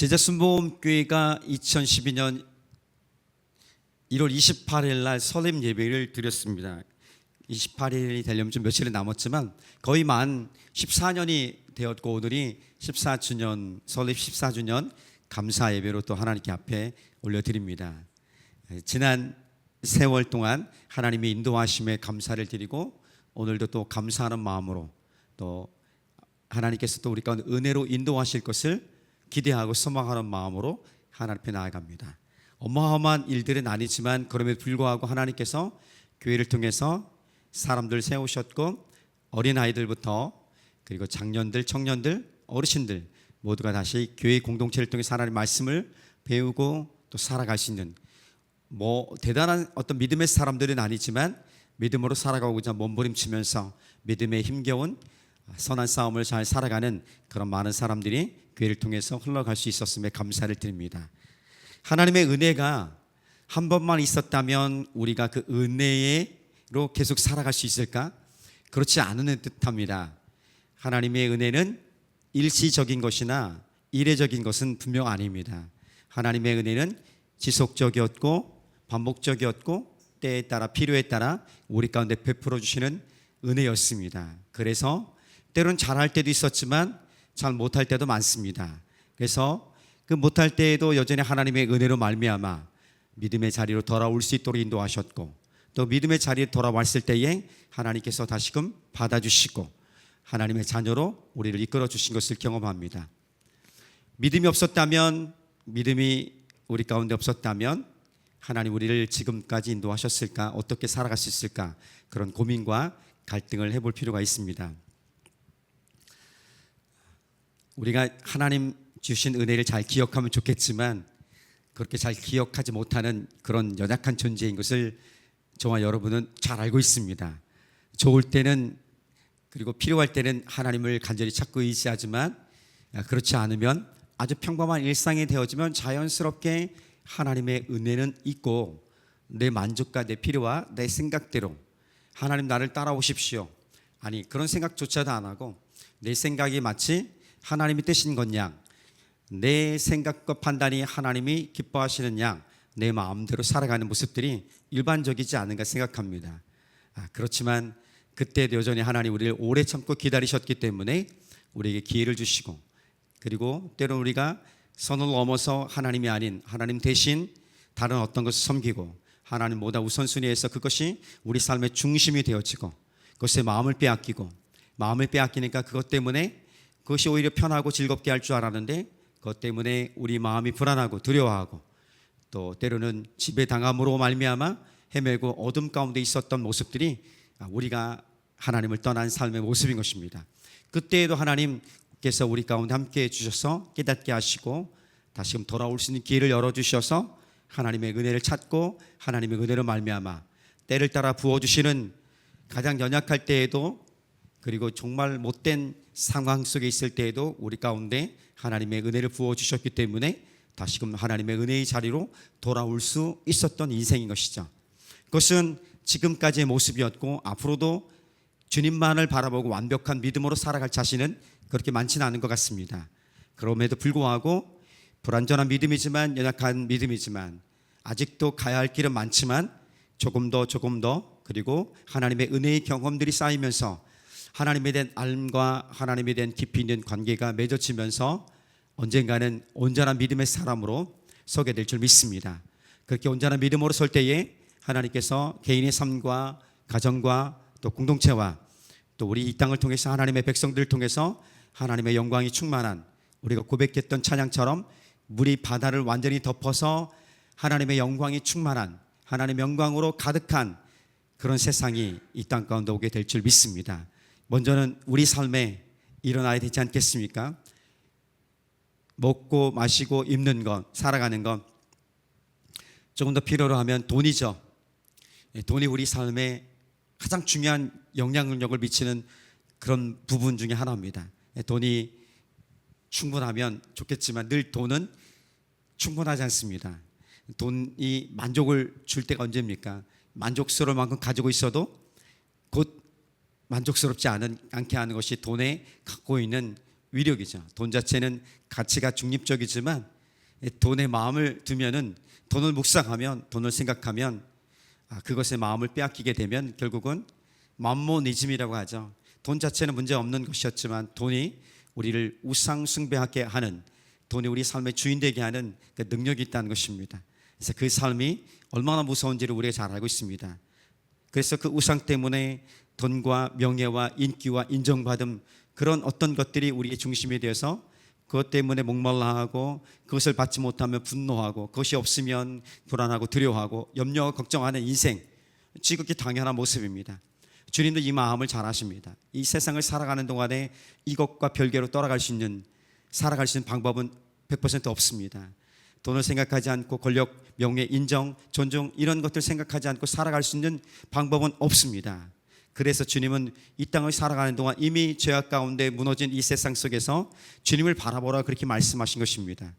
제자순복음교회가 2012년 1월 28일 날 설립 예배를 드렸습니다. 28일이 되려면 좀 며칠이 남았지만 거의 만 14년이 되었고, 오늘이 14주년, 설립 14주년 감사 예배로 또 하나님께 앞에 올려드립니다. 지난 세월 동안 하나님의 인도하심에 감사를 드리고, 오늘도 또 감사하는 마음으로 또 하나님께서 또 우리 가운데 은혜로 인도하실 것을 기대하고 소망하는 마음으로 하나님 앞에 나아갑니다. 어마어마한 일들은 아니지만 그럼에도 불구하고 하나님께서 교회를 통해서 사람들 세우셨고, 어린아이들부터 그리고 장년들, 청년들, 어르신들 모두가 다시 교회 공동체를 통해 하나님의 말씀을 배우고 또 살아갈 수 있는, 대단한 어떤 믿음의 사람들은 아니지만 믿음으로 살아가고자 몸부림치면서 믿음에 힘겨운 선한 싸움을 잘 살아가는 그런 많은 사람들이 교회를 통해서 흘러갈 수 있었음에 감사를 드립니다. 하나님의 은혜가 한 번만 있었다면 우리가 그 은혜로 계속 살아갈 수 있을까? 그렇지 않은 듯합니다. 하나님의 은혜는 일시적인 것이나 이례적인 것은 분명 아닙니다. 하나님의 은혜는 지속적이었고 반복적이었고 때에 따라 필요에 따라 우리 가운데 베풀어 주시는 은혜였습니다. 그래서 때로는 잘할 때도 있었지만 잘 못할 때도 많습니다. 그래서 그 못할 때에도 여전히 하나님의 은혜로 말미암아 믿음의 자리로 돌아올 수 있도록 인도하셨고, 또 믿음의 자리에 돌아왔을 때에 하나님께서 다시금 받아주시고 하나님의 자녀로 우리를 이끌어 주신 것을 경험합니다. 믿음이 없었다면, 믿음이 우리 가운데 없었다면 하나님 우리를 지금까지 인도하셨을까? 어떻게 살아갈 수 있을까? 그런 고민과 갈등을 해볼 필요가 있습니다. 우리가 하나님 주신 은혜를 잘 기억하면 좋겠지만 그렇게 잘 기억하지 못하는 그런 연약한 존재인 것을 저와 여러분은 잘 알고 있습니다. 좋을 때는, 그리고 필요할 때는 하나님을 간절히 찾고 의지하지만, 그렇지 않으면 아주 평범한 일상이 되어지면 자연스럽게 하나님의 은혜는 있고 내 만족과 내 필요와 내 생각대로 하나님 나를 따라오십시오, 아니 그런 생각조차도 안 하고 내 생각이 마치 하나님이 뜻인 것 양, 내 생각과 판단이 하나님이 기뻐하시는 양 내 마음대로 살아가는 모습들이 일반적이지 않은가 생각합니다. 그렇지만 그때도 여전히 하나님 우리를 오래 참고 기다리셨기 때문에 우리에게 기회를 주시고, 그리고 때로는 우리가 선을 넘어서 하나님이 아닌 하나님 대신 다른 어떤 것을 섬기고 하나님보다 우선순위에서 그것이 우리 삶의 중심이 되어지고 그것에 마음을 빼앗기니까 그것 때문에 그것이 오히려 편하고 즐겁게 할 줄 알았는데 그것 때문에 우리 마음이 불안하고 두려워하고, 또 때로는 지배당함으로 말미암아 헤매고 어둠 가운데 있었던 모습들이 우리가 하나님을 떠난 삶의 모습인 것입니다. 그때에도 하나님께서 우리 가운데 함께해 주셔서 깨닫게 하시고 다시금 돌아올 수 있는 기회를 열어주셔서 하나님의 은혜를 찾고 하나님의 은혜로 말미암아 때를 따라 부어주시는, 가장 연약할 때에도 그리고 정말 못된 상황 속에 있을 때에도 우리 가운데 하나님의 은혜를 부어주셨기 때문에 다시금 하나님의 은혜의 자리로 돌아올 수 있었던 인생인 것이죠. 그것은 지금까지의 모습이었고 앞으로도 주님만을 바라보고 완벽한 믿음으로 살아갈 자신은 그렇게 많지는 않은 것 같습니다. 그럼에도 불구하고 불완전한 믿음이지만, 연약한 믿음이지만 아직도 가야 할 길은 많지만 조금 더 그리고 하나님의 은혜의 경험들이 쌓이면서 하나님에 대한 알과 하나님에 대한 깊이 있는 관계가 맺어지면서 언젠가는 온전한 믿음의 사람으로 서게 될 줄 믿습니다. 그렇게 온전한 믿음으로 설 때에 하나님께서 개인의 삶과 가정과 또 공동체와 또 우리 이 땅을 통해서 하나님의 백성들을 통해서 하나님의 영광이 충만한, 우리가 고백했던 찬양처럼 물이 바다를 완전히 덮어서 하나님의 영광이 충만한, 하나님의 영광으로 가득한 그런 세상이 이 땅 가운데 오게 될 줄 믿습니다. 먼저는 우리 삶에 일어나야 되지 않겠습니까? 먹고 마시고 입는 것, 살아가는 것, 조금 더 필요로 하면 돈이죠. 돈이 우리 삶에 가장 중요한 영향력을 미치는 그런 부분 중에 하나입니다. 돈이 충분하면 좋겠지만 늘 돈은 충분하지 않습니다. 돈이 만족을 줄 때가 언제입니까? 만족스러울 만큼 가지고 있어도 곧 만족스럽지 않게 하는 것이 돈에 갖고 있는 위력이죠. 돈 자체는 가치가 중립적이지만 돈에 마음을 두면은, 돈을 묵상하면, 돈을 생각하면 그것에 마음을 빼앗기게 되면 결국은 맘모니즘이라고 하죠. 돈 자체는 문제 없는 것이었지만 돈이 우리를 우상 숭배하게 하는, 돈이 우리 삶의 주인 되게 하는 그 능력이 있다는 것입니다. 그래서 그 삶이 얼마나 무서운지를 우리가 잘 알고 있습니다. 그래서 그 우상 때문에 돈과 명예와 인기와 인정받음, 그런 어떤 것들이 우리의 중심이 되어서 그것 때문에 목말라하고, 그것을 받지 못하면 분노하고, 그것이 없으면 불안하고 두려워하고 염려하고 걱정하는 인생, 지극히 당연한 모습입니다. 주님도 이 마음을 잘 아십니다. 이 세상을 살아가는 동안에 이것과 별개로 살아갈 수 있는 방법은 100% 없습니다. 돈을 생각하지 않고 권력, 명예, 인정, 존중, 이런 것들 생각하지 않고 살아갈 수 있는 방법은 없습니다. 그래서 주님은 이 땅을 살아가는 동안 이미 죄악 가운데 무너진 이 세상 속에서 주님을 바라보라, 그렇게 말씀하신 것입니다.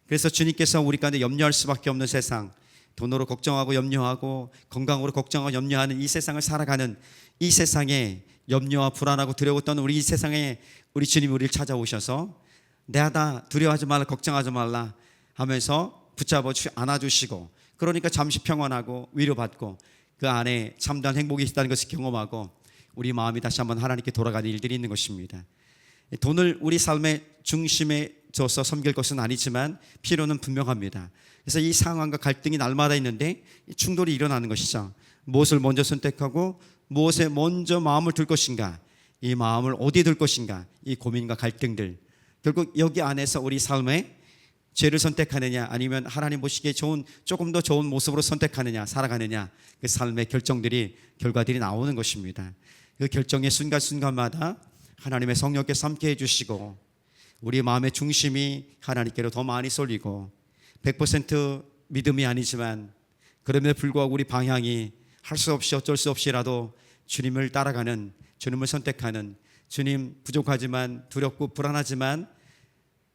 그래서 주님께서 우리 가운데 염려할 수밖에 없는 세상, 돈으로 걱정하고 염려하고 건강으로 걱정하고 염려하는 이 세상을 살아가는 이 세상에 염려와 불안하고 두려워 떠는 우리 이 세상에 우리 주님이 우리를 찾아오셔서 내하다 두려워하지 말라, 걱정하지 말라 하면서 붙잡아 안아주시고, 그러니까 잠시 평안하고 위로받고 그 안에 참다한 행복이 있다는 것을 경험하고 우리 마음이 다시 한번 하나님께 돌아가는 일들이 있는 것입니다. 돈을 우리 삶의 중심에 둬서 섬길 것은 아니지만 필요는 분명합니다. 그래서 이 상황과 갈등이 날마다 있는데 충돌이 일어나는 것이죠. 무엇을 먼저 선택하고 무엇에 먼저 마음을 둘 것인가, 이 마음을 어디에 둘 것인가, 이 고민과 갈등들, 결국 여기 안에서 우리 삶에 죄를 선택하느냐 아니면 하나님 보시기에 조금 더 좋은 모습으로 선택하느냐, 살아가느냐, 그 삶의 결과들이 나오는 것입니다. 그 결정의 순간순간마다 하나님의 성령께서 함께 해주시고 우리 마음의 중심이 하나님께로 더 많이 쏠리고 100% 믿음이 아니지만 그럼에도 불구하고 우리 방향이 할 수 없이 어쩔 수 없이라도 주님을 따라가는, 주님을 선택하는, 주님 부족하지만 두렵고 불안하지만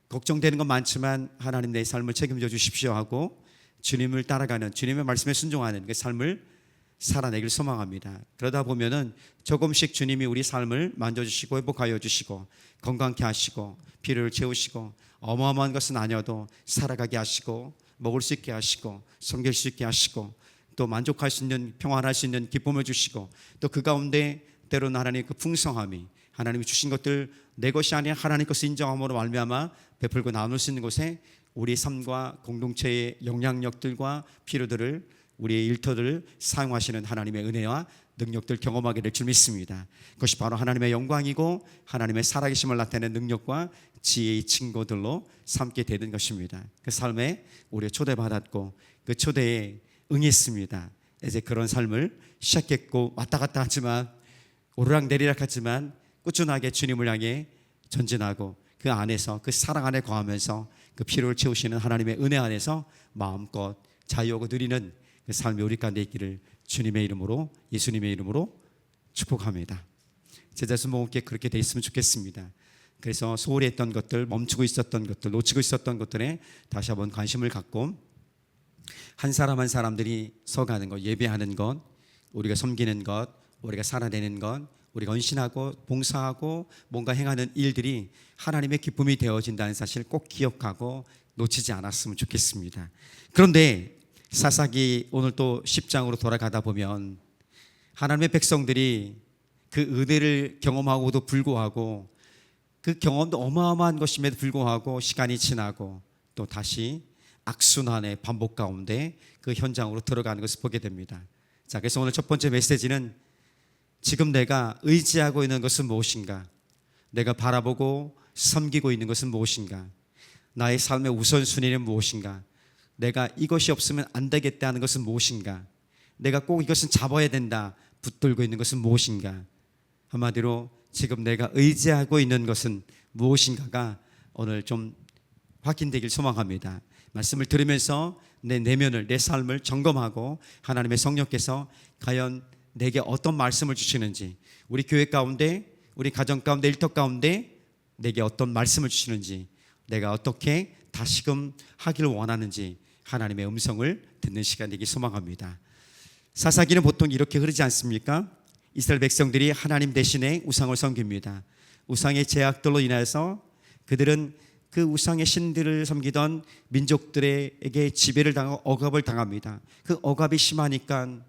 걱정되는 건 많지만 하나님 내 삶을 책임져 주십시오 하고 주님을 따라가는, 주님의 말씀에 순종하는 그 삶을 살아내길 소망합니다. 그러다 보면은 조금씩 주님이 우리 삶을 만져주시고 회복하여 주시고 건강케 하시고 필요를 채우시고 어마어마한 것은 아니어도 살아가게 하시고 먹을 수 있게 하시고 섬길 수 있게 하시고 또 만족할 수 있는, 평안할 수 있는 기쁨을 주시고 또 그 가운데 때로는 하나님의 그 풍성함이, 하나님이 주신 것들 내 것이 아니라 하나님 것을 인정함으로 말미암아 베풀고 나눌 수 있는 곳에 우리 삶과 공동체의 영향력들과 필요들을, 우리의 일터들을 사용하시는 하나님의 은혜와 능력들 경험하게 될 줄 믿습니다. 그것이 바로 하나님의 영광이고 하나님의 살아계심을 나타내는 능력과 지혜의 증거들로 삼게 되는 것입니다. 그 삶에 우리가 초대받았고 그 초대에 응했습니다. 이제 그런 삶을 시작했고 왔다 갔다 하지만 오르락내리락 하지만 꾸준하게 주님을 향해 전진하고 그 안에서, 그 사랑 안에 거하면서 그 필요를 채우시는 하나님의 은혜 안에서 마음껏 자유하고 누리는 그 삶이 우리 가운데 있기를 주님의 이름으로, 예수님의 이름으로 축복합니다. 제자수 모험께 그렇게 돼 있으면 좋겠습니다. 그래서 소홀히 했던 것들, 멈추고 있었던 것들, 놓치고 있었던 것들에 다시 한번 관심을 갖고 한 사람 한 사람들이 서가는 것, 예배하는 것, 우리가 섬기는 것, 우리가 살아내는 것, 우리가 헌신하고 봉사하고 뭔가 행하는 일들이 하나님의 기쁨이 되어진다는 사실을 꼭 기억하고 놓치지 않았으면 좋겠습니다. 그런데 사사기 오늘 또 10장으로 돌아가다 보면 하나님의 백성들이 그 은혜를 경험하고도 불구하고 그 경험도 어마어마한 것임에도 불구하고 시간이 지나고 또 다시 악순환의 반복 가운데 그 현장으로 들어가는 것을 보게 됩니다. 자, 그래서 오늘 첫 번째 메시지는 지금 내가 의지하고 있는 것은 무엇인가? 내가 바라보고 섬기고 있는 것은 무엇인가? 나의 삶의 우선순위는 무엇인가? 내가 이것이 없으면 안 되겠다 하는 것은 무엇인가? 내가 꼭 이것은 잡아야 된다 붙들고 있는 것은 무엇인가? 한마디로 지금 내가 의지하고 있는 것은 무엇인가가 오늘 좀 확인되길 소망합니다. 말씀을 들으면서 내 내면을, 내 삶을 점검하고 하나님의 성령께서 과연 내게 어떤 말씀을 주시는지, 우리 교회 가운데, 우리 가정 가운데, 일터 가운데 내게 어떤 말씀을 주시는지, 내가 어떻게 다시금 하기를 원하는지 하나님의 음성을 듣는 시간 되기 소망합니다. 사사기는 보통 이렇게 흐르지 않습니까? 이스라엘 백성들이 하나님 대신에 우상을 섬깁니다. 우상의 제약들로 인하여서 그들은 그 우상의 신들을 섬기던 민족들에게 지배를 당하고 억압을 당합니다. 그 억압이 심하니까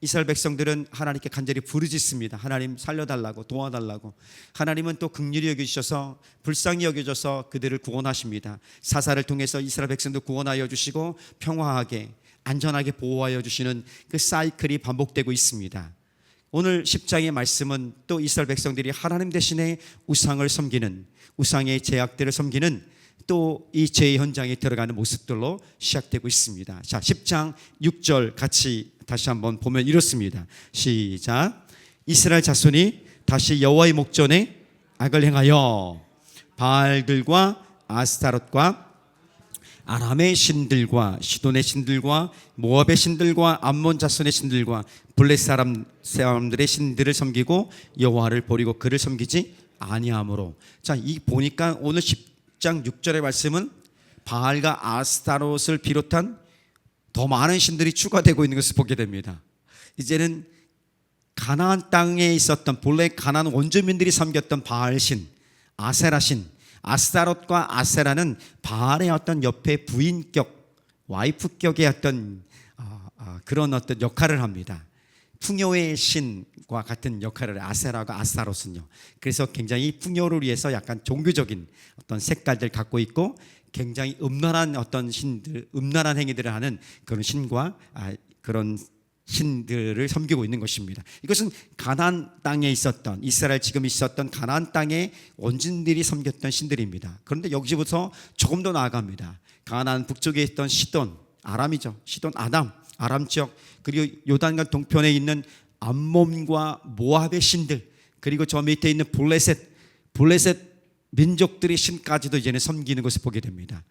이스라엘 백성들은 하나님께 간절히 부르짖습니다. 하나님 살려달라고, 도와달라고. 하나님은 또 긍휼히 여겨주셔서, 불쌍히 여겨줘서 그들을 구원하십니다. 사사를 통해서 이스라엘 백성도 구원하여 주시고 평화하게 안전하게 보호하여 주시는 그 사이클이 반복되고 있습니다. 오늘 10장의 말씀은 또 이스라엘 백성들이 하나님 대신에 우상을 섬기는, 우상의 제약들을 섬기는 또 이 죄의 현장에 들어가는 모습들로 시작되고 있습니다. 자, 10장 6절 같이 다시 한번 보면 이렇습니다. 시작. 이스라엘 자손이 다시 여호와의 목전에 악을 행하여 바알들과 아스타롯과 아람의 신들과 시돈의 신들과 모압의 신들과 암몬 자손의 신들과 블레 사람들의 신들을 섬기고 여호와를 버리고 그를 섬기지 아니하므로. 자, 이 보니까 오늘 10장 6절의 말씀은 바알과 아스타롯을 비롯한 더 많은 신들이 추가되고 있는 것을 보게 됩니다. 이제는 가나안 땅에 있었던 본래 가나안 원주민들이 섬겼던 바알신, 아세라신, 아스타롯과 아세라는 바알의 어떤 옆에 부인격, 와이프격의 어떤 그런 어떤 역할을 합니다. 풍요의 신과 같은 역할을 아세라가 아스타롯은요. 그래서 굉장히 풍요를 위해서 약간 종교적인 어떤 색깔들 갖고 있고 굉장히 음란한 어떤 신들, 음란한 행위들을 하는 그런 신과 그런 신들을 섬기고 있는 것입니다. 이것은 가나안 땅에 있었던, 이스라엘 지금 있었던 가나안 땅의 원주민들이 섬겼던 신들입니다. 그런데 여기서부터 조금 더 나아갑니다. 가나안 북쪽에 있던 시돈, 아람이죠. 시돈, 아람 지역, 그리고 요단강 동편에 있는 암몬과 모압의 신들, 그리고 저 밑에 있는 블레셋 민족들의 신까지도 이제는 섬기는 것을 보게 됩니다.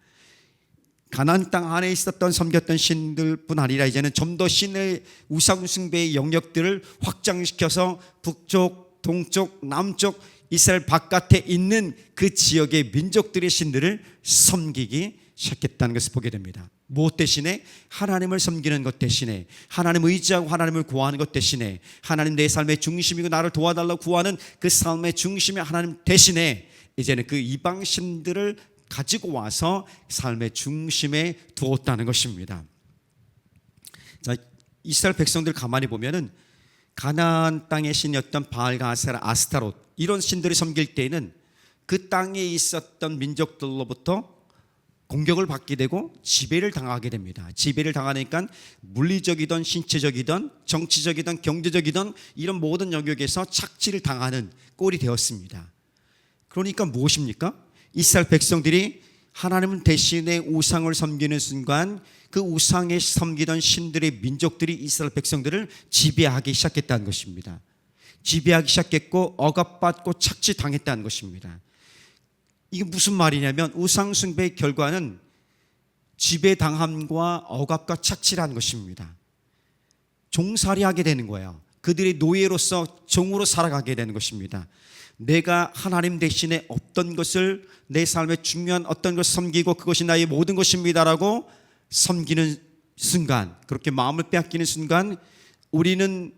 가나안 땅 안에 있었던 섬겼던 신들뿐 아니라 이제는 좀 더 신의 우상 숭배의 영역들을 확장시켜서 북쪽, 동쪽, 남쪽 이스라엘 바깥에 있는 그 지역의 민족들의 신들을 섬기기 시작했다는 것을 보게 됩니다. 무엇 대신에? 하나님을 섬기는 것 대신에, 하나님을 의지하고 하나님을 구하는 것 대신에, 하나님 내 삶의 중심이고 나를 도와달라고 구하는 그 삶의 중심의 하나님 대신에 이제는 그 이방 신들을 가지고 와서 삶의 중심에 두었다는 것입니다. 자, 이스라엘 백성들 가만히 보면은 가나안 땅의 신이었던 바알과 아세라, 아스타롯 이런 신들을 섬길 때에는 그 땅에 있었던 민족들로부터 공격을 받게 되고 지배를 당하게 됩니다. 지배를 당하니까 물리적이든 신체적이든 정치적이든 경제적이든 이런 모든 영역에서 착취를 당하는 꼴이 되었습니다. 그러니까 무엇입니까? 이스라엘 백성들이 하나님 대신에 우상을 섬기는 순간 그 우상에 섬기던 신들의 민족들이 이스라엘 백성들을 지배하기 시작했다는 것입니다. 지배하기 시작했고 억압받고 착취당했다는 것입니다. 이게 무슨 말이냐면 우상 숭배의 결과는 지배당함과 억압과 착취라는 것입니다. 종살이하게 되는 거예요. 그들의 노예로서 종으로 살아가게 되는 것입니다. 내가 하나님 대신에 어떤 것을 내 삶의 중요한 어떤 것을 섬기고 그것이 나의 모든 것입니다라고 섬기는 순간, 그렇게 마음을 빼앗기는 순간 우리는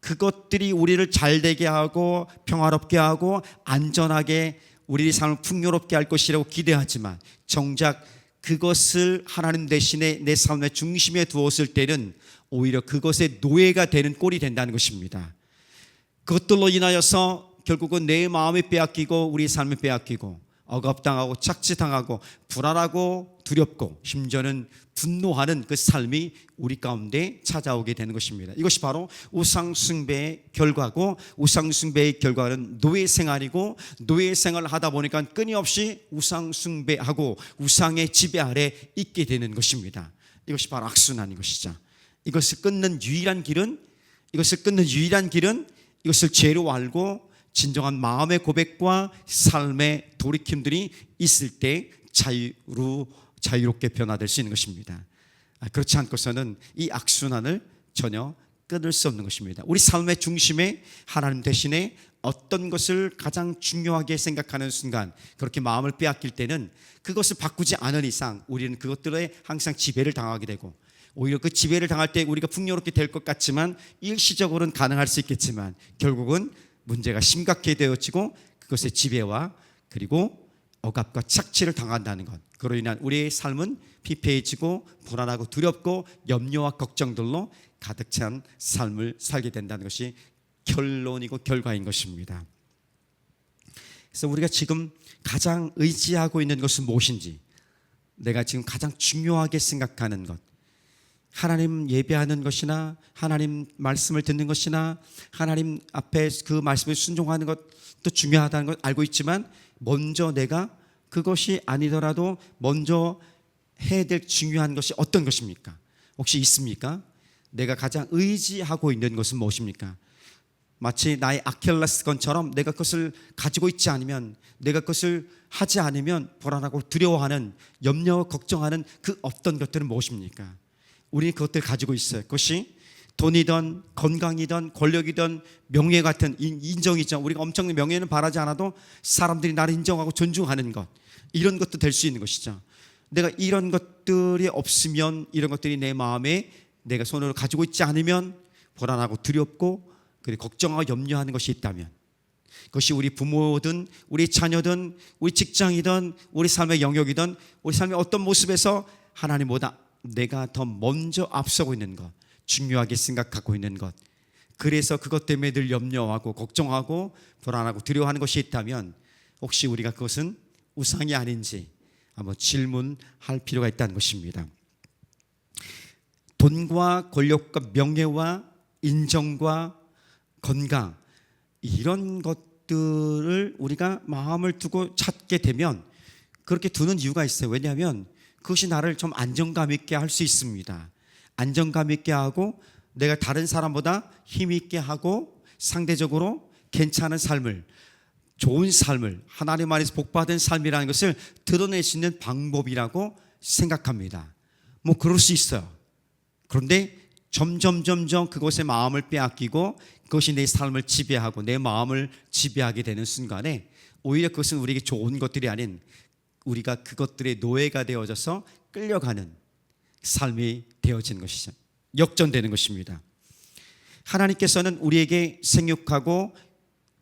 그것들이 우리를 잘되게 하고 평화롭게 하고 안전하게 우리의 삶을 풍요롭게 할 것이라고 기대하지만 정작 그것을 하나님 대신에 내 삶의 중심에 두었을 때는 오히려 그것의 노예가 되는 꼴이 된다는 것입니다. 그것들로 인하여서 결국은 내 마음이 빼앗기고 우리 삶이 빼앗기고 억압당하고 착취당하고 불안하고 두렵고 심지어는 분노하는 그 삶이 우리 가운데 찾아오게 되는 것입니다. 이것이 바로 우상숭배의 결과고, 우상숭배의 결과는 노예생활이고, 노예생활을 하다 보니까 끊임없이 우상숭배하고 우상의 지배 아래 있게 되는 것입니다. 이것이 바로 악순환인 것이죠. 이것을 끊는 유일한 길은 이것을 죄로 알고 진정한 마음의 고백과 삶의 돌이킴들이 있을 때 자유롭게 변화될 수 있는 것입니다. 그렇지 않고서는 이 악순환을 전혀 끊을 수 없는 것입니다. 우리 삶의 중심에 하나님 대신에 어떤 것을 가장 중요하게 생각하는 순간, 그렇게 마음을 빼앗길 때는 그것을 바꾸지 않은 이상 우리는 그것들에 항상 지배를 당하게 되고, 오히려 그 지배를 당할 때 우리가 풍요롭게 될 것 같지만 일시적으로는 가능할 수 있겠지만 결국은 문제가 심각하게 되어지고 그것의 지배와 그리고 억압과 착취를 당한다는 것, 그로 인한 우리의 삶은 피폐해지고 불안하고 두렵고 염려와 걱정들로 가득 찬 삶을 살게 된다는 것이 결론이고 결과인 것입니다. 그래서 우리가 지금 가장 의지하고 있는 것은 무엇인지, 내가 지금 가장 중요하게 생각하는 것, 하나님 예배하는 것이나 하나님 말씀을 듣는 것이나 하나님 앞에 그 말씀에 순종하는 것도 중요하다는 걸 알고 있지만, 먼저 내가 그것이 아니더라도 먼저 해야 될 중요한 것이 어떤 것입니까? 혹시 있습니까? 내가 가장 의지하고 있는 것은 무엇입니까? 마치 나의 아킬레스건처럼 내가 그것을 가지고 있지 않으면, 내가 그것을 하지 않으면 불안하고 두려워하는, 염려 걱정하는 그 어떤 것들은 무엇입니까? 우리는 그것들 가지고 있어요. 그것이 돈이든 건강이든 권력이든 명예 같은 인정이죠. 우리가 엄청난 명예는 바라지 않아도 사람들이 나를 인정하고 존중하는 것, 이런 것도 될 수 있는 것이죠. 내가 이런 것들이 없으면, 이런 것들이 내 마음에 내가 손으로 가지고 있지 않으면 불안하고 두렵고 그리고 걱정하고 염려하는 것이 있다면, 그것이 우리 부모든 우리 자녀든 우리 직장이든 우리 삶의 영역이든 우리 삶의 어떤 모습에서 하나님보다 내가 더 먼저 앞서고 있는 것, 중요하게 생각하고 있는 것, 그래서 그것 때문에 늘 염려하고 걱정하고 불안하고 두려워하는 것이 있다면, 혹시 우리가 그것은 우상이 아닌지 한번 질문할 필요가 있다는 것입니다. 돈과 권력과 명예와 인정과 건강, 이런 것들을 우리가 마음을 두고 찾게 되면 그렇게 두는 이유가 있어요. 왜냐하면 그것이 나를 좀 안정감 있게 할 수 있습니다. 안정감 있게 하고 내가 다른 사람보다 힘 있게 하고 상대적으로 괜찮은 삶을, 좋은 삶을, 하나님 안에서 복받은 삶이라는 것을 드러낼 수 있는 방법이라고 생각합니다. 뭐 그럴 수 있어요. 그런데 점점 그것의 마음을 빼앗기고 그것이 내 삶을 지배하고 내 마음을 지배하게 되는 순간에 오히려 그것은 우리에게 좋은 것들이 아닌, 우리가 그것들의 노예가 되어져서 끌려가는 삶이 되어지는 것이죠. 역전되는 것입니다. 하나님께서는 우리에게 생육하고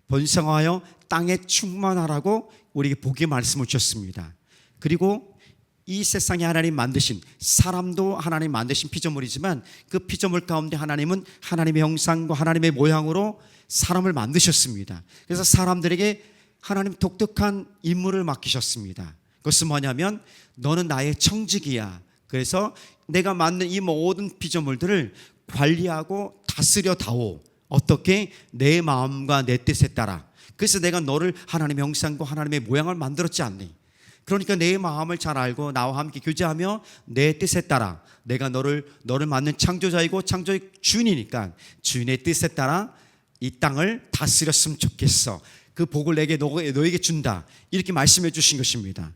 번성하여 땅에 충만하라고 우리에게 복의 말씀을 주셨습니다. 그리고 이 세상에 하나님 만드신, 사람도 하나님 만드신 피조물이지만 그 피조물 가운데 하나님은 하나님의 형상과 하나님의 모양으로 사람을 만드셨습니다. 그래서 사람들에게 하나님 독특한 임무를 맡기셨습니다. 그것은 뭐냐면 너는 나의 청지기야. 그래서 내가 만든 이 모든 피조물들을 관리하고 다스려다오. 어떻게? 내 마음과 내 뜻에 따라. 그래서 내가 너를 하나님의 형상과 하나님의 모양을 만들었지 않니? 그러니까 내 마음을 잘 알고 나와 함께 교제하며 내 뜻에 따라, 내가 너를 만든 창조자이고 창조의 주인이니까 주인의 뜻에 따라 이 땅을 다스렸으면 좋겠어. 그 복을 너에게 준다. 이렇게 말씀해 주신 것입니다.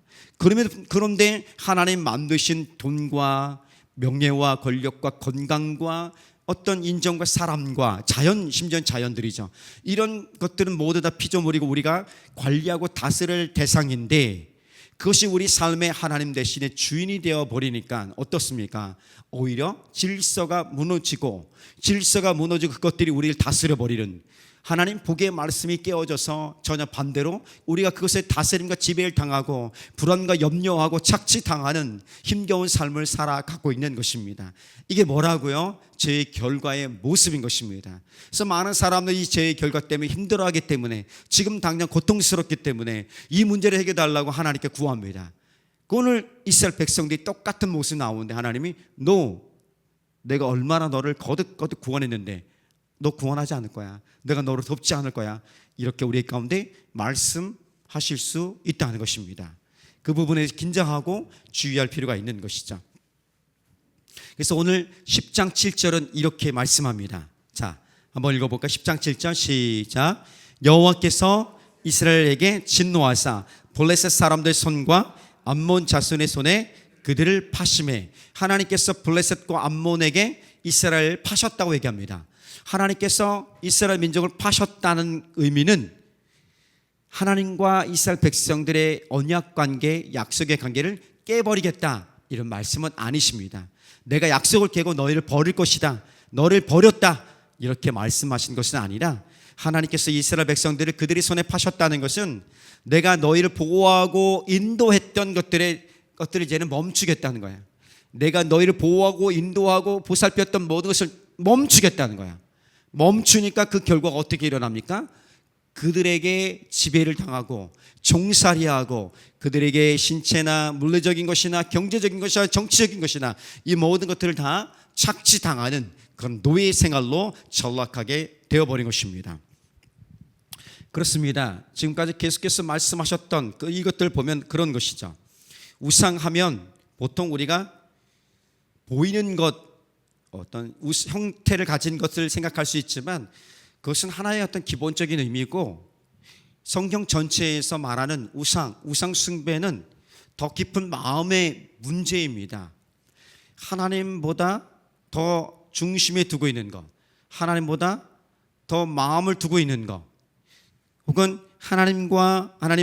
그런데 하나님 만드신 돈과 명예와 권력과 건강과 어떤 인정과 사람과 자연, 심지어 자연들이죠. 이런 것들은 모두 다 피조물이고 우리가 관리하고 다스릴 대상인데, 그것이 우리 삶의 하나님 대신에 주인이 되어 버리니까 어떻습니까? 오히려 질서가 무너지고 그것들이 우리를 다스려 버리는, 하나님 복의 말씀이 깨어져서 전혀 반대로 우리가 그것의 다스림과 지배를 당하고 불안과 염려하고 착취당하는 힘겨운 삶을 살아가고 있는 것입니다. 이게 뭐라고요? 죄의 결과의 모습인 것입니다. 그래서 많은 사람들이 이 죄의 결과 때문에 힘들어하기 때문에, 지금 당장 고통스럽기 때문에 이 문제를 해결해달라고 하나님께 구합니다. 오늘 이스라엘 백성들이 똑같은 모습이 나오는데 하나님이 내가 얼마나 너를 거듭 구원했는데 너 구원하지 않을 거야. 내가 너를 돕지 않을 거야. 이렇게 우리 가운데 말씀하실 수 있다는 것입니다. 그 부분에 긴장하고 주의할 필요가 있는 것이죠. 그래서 오늘 10장 7절은 이렇게 말씀합니다. 자, 한번 읽어볼까? 10장 7절 시작. 여호와께서 이스라엘에게 진노하사 블레셋 사람들 손과 암몬 자손의 손에 그들을 파심해, 하나님께서 블레셋과 암몬에게 이스라엘을 파셨다고 얘기합니다. 하나님께서 이스라엘 민족을 파셨다는 의미는 하나님과 이스라엘 백성들의 언약 관계, 약속의 관계를 깨버리겠다, 이런 말씀은 아니십니다. 내가 약속을 깨고 너희를 버릴 것이다, 너를 버렸다, 이렇게 말씀하신 것은 아니라 하나님께서 이스라엘 백성들을 그들의 손에 파셨다는 것은 내가 너희를 보호하고 인도했던 것들을 이제는 멈추겠다는 거야. 내가 너희를 보호하고 인도하고 보살폈던 모든 것을 멈추겠다는 거야. 멈추니까 그 결과가 어떻게 일어납니까? 그들에게 지배를 당하고 종살이하고 그들에게 신체나 물리적인 것이나 경제적인 것이나 정치적인 것이나 이 모든 것들을 다 착취당하는 그런 노예 생활로 전락하게 되어버린 것입니다. 그렇습니다. 지금까지 계속해서 말씀하셨던 이것들 보면 그런 것이죠. 우상하면 보통 우리가 보이는 것, 어떤 형태를 가진 것을 생각할 수 있지만 그것은 하나의 어떤 기본적인 의미고, 성경 전체에서 말하는 우상 숭배는 더 깊은 마음의 문제입니다. 하나님보다 더 중심에 두고 있는 것, 하나님보다 더 마음을 두고 있는 것, 혹은 하나님